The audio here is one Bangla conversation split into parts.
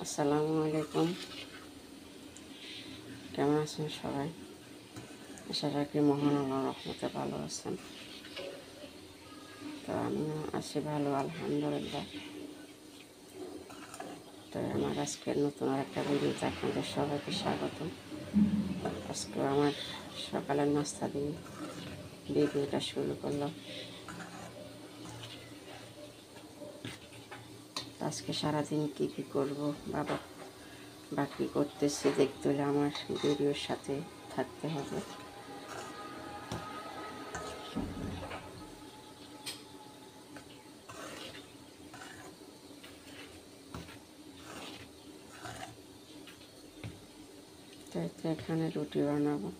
আসসালামু আলাইকুম। কেমন আছেন সবাই? আশা রাখি মহান আল্লাহর রহমতে ভালো আছেন। তো আমিও আছি ভালো, আলহামদুলিল্লাহ। তো আমার আজকের নতুন আর একটা ভিডিওতে আপনাদের সবাইকে স্বাগত। আজকে আমার সকালের নাস্তা দিয়ে ভিডিওটা শুরু করলাম। আজকে সারাদিন কী কী করবো বা কী করতেছি দেখতে হলে আমার ভিডিওর সাথে থাকতে হবে। তো এখানে রুটি বানাবো।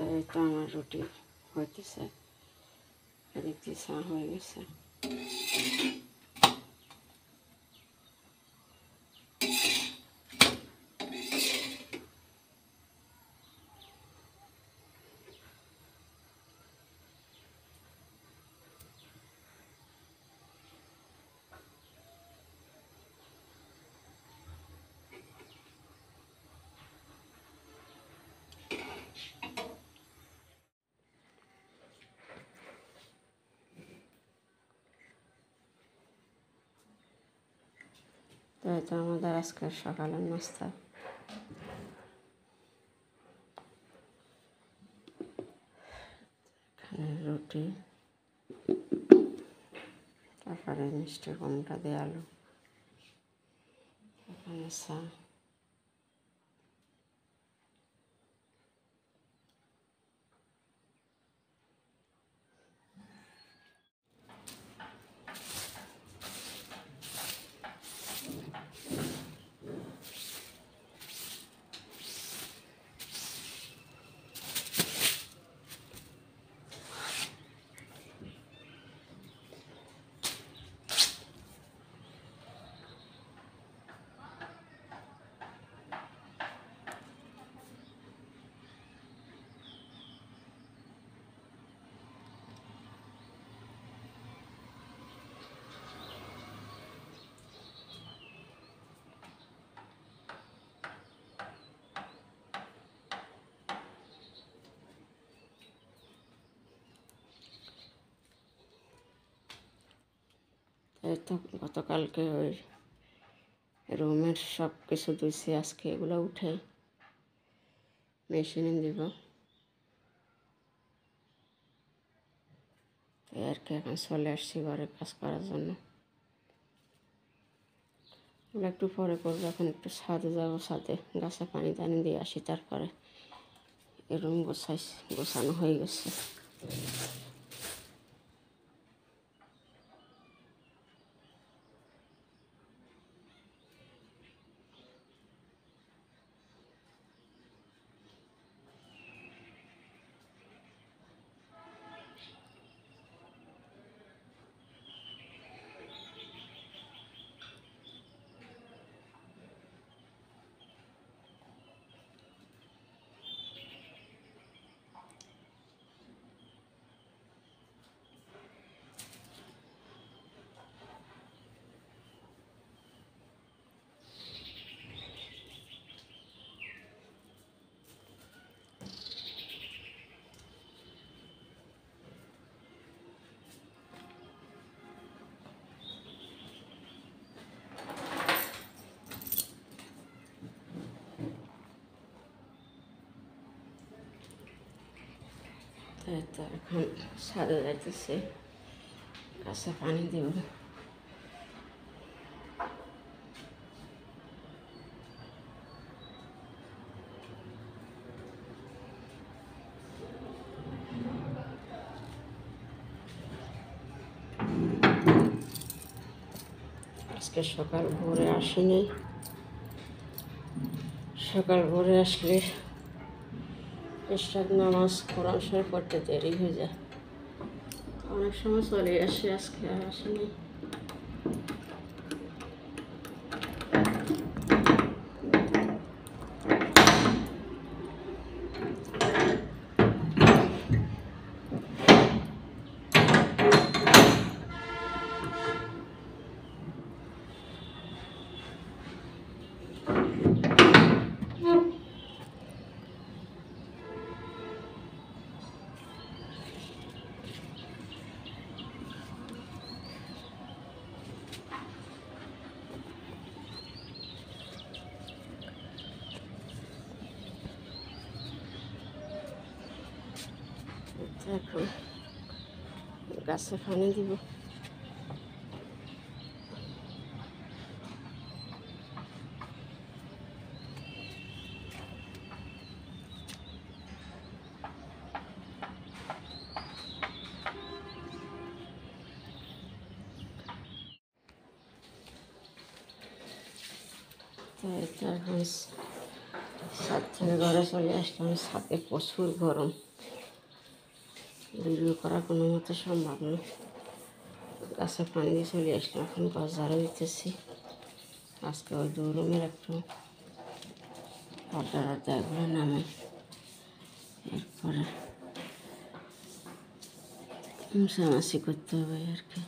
তো এই তো আমার রুটি হইতেছে, এদিক দিয়ে চা হয়ে গেছে। তো এই তো আমাদের আজকের সকালের নাস্তা। এখানে রুটি, তারপরে মিষ্টি কুমড়া দিয়ে আলু, এখানে চা। এই তো গতকালকে ওই রুমের সব কিছু ধুইছি, আজকে এগুলো উঠে মেশিনে দিব। এই আর কি, এখন চলে আসছি ঘরে কাজ করার জন্য। এগুলো একটু পরে করবো, এখন একটু ছাদে যাবো, ছাদে গাছে পানি টানি দিয়ে আসি, তারপরে এই রুম গোছানো হয়ে গেছে। তাই তো এখন ছাদে যাইতেছে, গাছে পানি দেব। আজকে সকাল ভোরে আসিনি, সকাল ভোরে আসলে ইশরাক নামাজ কোরআন শরীফ পড়তে দেরি হয়ে যায়, অনেক সময় চলে আসে, আজকে আর আসেনি। এখন গাছে পানি দিব। তাই তো এখন ছাদ থেকে ঘরে চলে আসলাম, ছাদে প্রচুর গরম, ভিডিও করা কোনো মতে সম্ভব না। গাছে পানি দিয়ে চলে আসলাম, এখন গাছ ঝাড়া দিতেছি। আজকে ওই রুমের একটু পর্দা টর্দা এগুলো নামে, এরপরে মুছামাছি করতে হবে আর কি।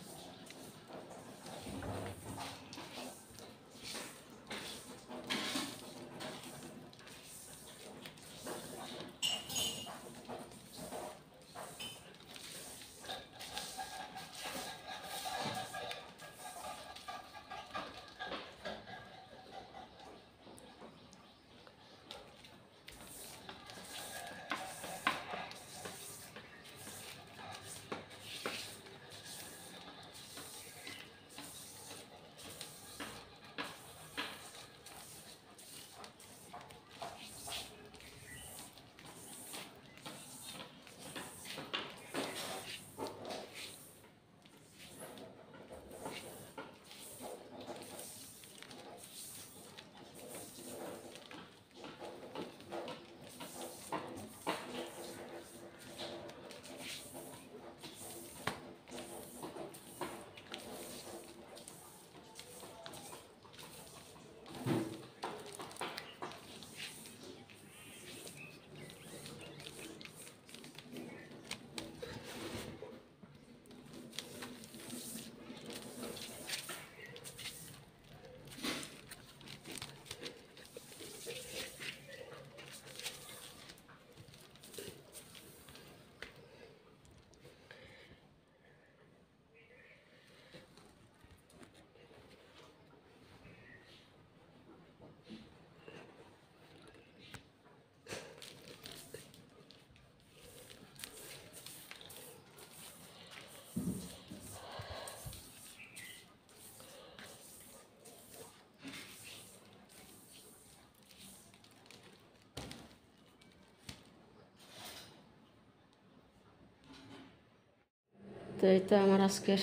তো এই তো আমার আজকের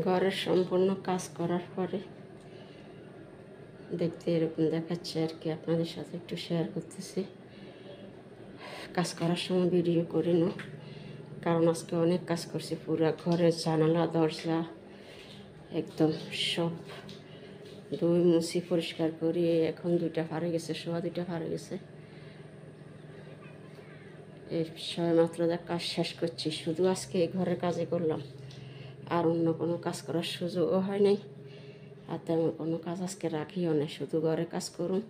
ঘরের সম্পূর্ণ কাজ করার পরে দেখতে এরকম দেখাচ্ছে আর কি, আপনাদের সাথে একটু শেয়ার করতেছি। কাজ করার সময় ভিডিও করি না, কারণ আজকে অনেক কাজ করছি। পুরো ঘরের জানালা দরজা একদম সব ধুই মুছি পরিষ্কার করি। এখন 2টা পারে গেছে, সোয়া 2টা পারে গেছে। এই সবাই মাত্র যা কাজ শেষ করছি, শুধু আজকে এই ঘরের কাজই করলাম, আর অন্য কোনো কাজ করার সুযোগও হয় নাই, আর তেমন কোনো কাজ আজকে রাখিও না, শুধু ঘরে কাজ করুন।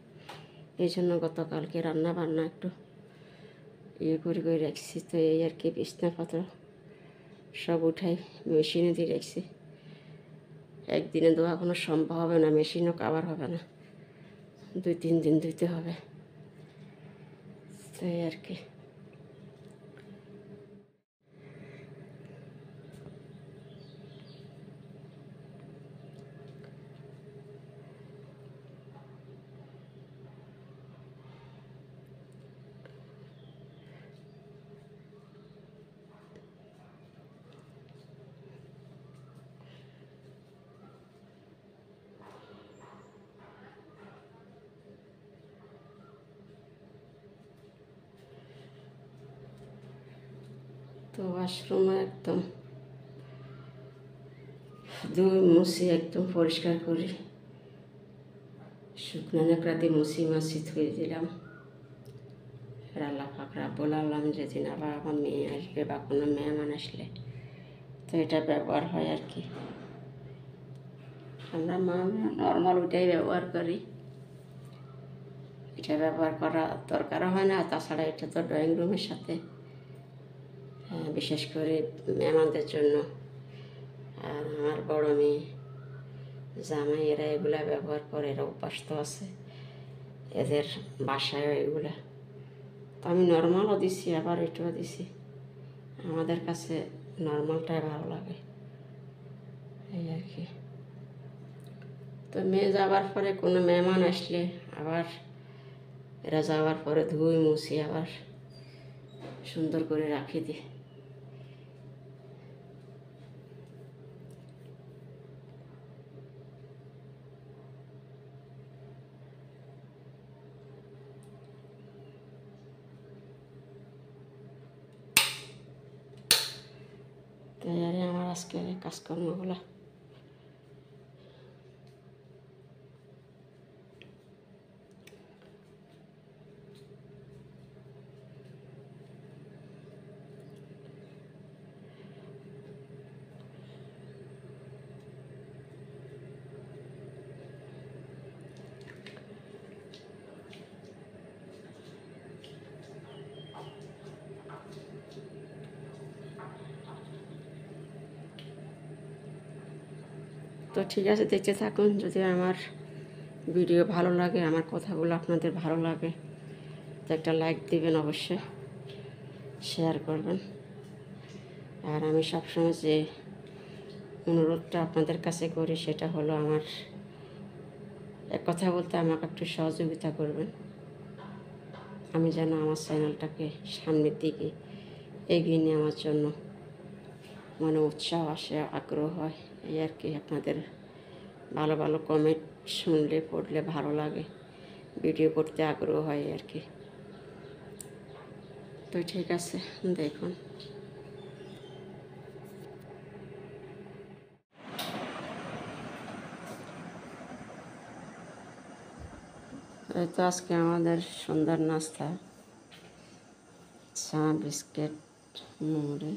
এই জন্য গতকালকে রান্না বান্না একটু করে রাখছি। তো এই আর কি, বিছনাপত্র সব উঠাই মেশিনে দিয়ে রাখছি। একদিনে ধোয়া কোনো সম্ভব হবে না, মেশিনও কাভার হবে না, 2-3 দিন ধুইতে হবে। তো এই আর কি। তো ওয়াশরুমে একদম ধুই মুছি একদম পরিষ্কার করি, শুকনো ন্যাকড়া দিয়ে মুছি মাছি ধুয়ে দিলাম। আল্লাহ ফাঁকরা বললাম যেদিন আবার আমার মেয়ে আসবে বা কোনো মেহমান আসলে তো এটা ব্যবহার হয় আর কি। আমরা নর্মাল ওইটাই ব্যবহার করি, এটা ব্যবহার করা দরকারও হয় না। তাছাড়া এটা তো ড্রয়িং রুমের সাথে বিশেষ করে মেহমানদের জন্য। আর আমার বড় মেয়ে জামাই এরা এগুলা ব্যবহার করে, এরা অভ্যাস তো আছে এদের বাসায় এগুলা। তো আমি নর্মালও দিছি আবার এটাও দিছি, আমাদের কাছে নর্মালটাই ভালো লাগে এই আর কি। তো মেয়ে যাওয়ার পরে কোনো মেহমান আসলে আবার এরা যাওয়ার পরে ধুই মুছি আবার সুন্দর করে রাখি দিই। তাই আর আমার আজকের কাজকর্মগুলো। তো ঠিক আছে, দেখতে থাকুন। যদি আমার ভিডিও ভালো লাগে, আমার কথাগুলো আপনাদের ভালো লাগে, তো একটা লাইক দিবেন, অবশ্যই শেয়ার করবেন। আর আমি সবসময় যে অনুরোধটা আপনাদের কাছে করি সেটা হলো আমার এক কথা বলতে আমাকে একটু সহযোগিতা করবেন, আমি যেন আমার চ্যানেলটাকে সামনের দিকে এগিয়ে নেওয়ার জন্য মানে উৎসাহ আসে, আগ্রহ হয় এই আর কি। আপনাদের ভালো ভালো কমেন্ট শুনলে পড়লে ভালো লাগে, ভিডিও করতে আগ্রহ হয় আর কি। তো ঠিক আছে, দেখুন এই তো আজকে আমাদের সন্ধ্যার নাস্তা চা, বিস্কিট, মুড়ি।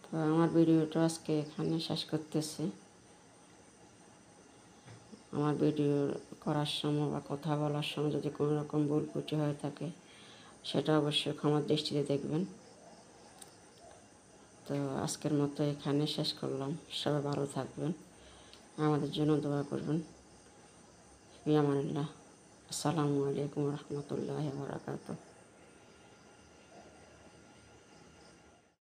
তো আমার ভিডিওটা আজকে এখানে শেষ করতেছি। আমার ভিডিও করার সময় বা কথা বলার সময় যদি কোনো রকম ভুল ত্রুটি হয়ে থাকে সেটা অবশ্যই ক্ষমার দৃষ্টিতে দেখবেন। তো আজকের মতো এখানে শেষ করলাম। সবাই ভালো থাকবেন, আমাদের জন্য দোয়া করবেন। ফি আমানিল্লাহ। আসসালামু আলাইকুম রহমতুল্লাহি ওয়া বারাকাতুহু।